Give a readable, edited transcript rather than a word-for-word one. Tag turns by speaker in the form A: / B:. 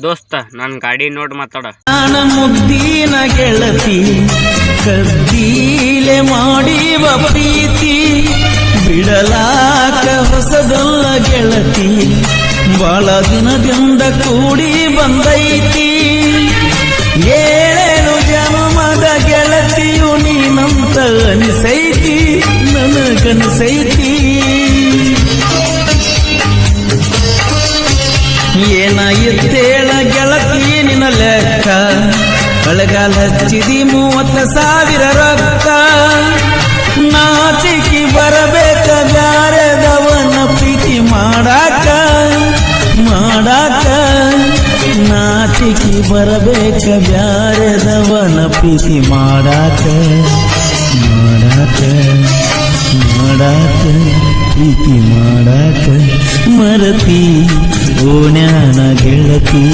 A: ದೋಸ್ತ ನನ್ ಗಾಡಿ ನೋಡ್ ಮಾತಾಡ.
B: ನಾನು ಮುದ್ದಿನ ಗೆಳತಿ ಕದ್ದೀಲೆ ಮಾಡಿವ ಪ್ರೀತಿ ಬಿಡಲಾಕ ಹೊಸದಲ್ಲ ಗೆಳತಿ ಬಾಳ ದಿನದಿಂದ ಕೂಡಿ ಬಂದೈತಿ. ಏಳೇನು ಜನ್ಮದ ಗೆಳತಿಯು ನೀನಂತ ಅನಿಸೈತಿ ನನಗನಿಸೈತಿ. ಏನಾಯಿತೇಳ ಗೆಳತಿ ನಿನ್ನ ಲೆಕ್ಕ ಕಳೆಗಾಲ ಹಚ್ಚಿದಿ 30,000 ರೊಕ್ಕ. ನಾಚಿಕಿ ಬರಬೇಕ ಬ್ಯಾರೆದವನ ಪ್ರೀತಿ ಮಾಡಾಕ ನಾಚಿಕಿ ಬರಬೇಕ ಬ್ಯಾರೆದವನ ಪ್ರೀತಿ ಮಾಡಾಕ ಪ್ರೀತಿ ಮಾಡಾಕ ಮರತಿ ಓಣ್ಯಾನ ಗೆಳತಿ.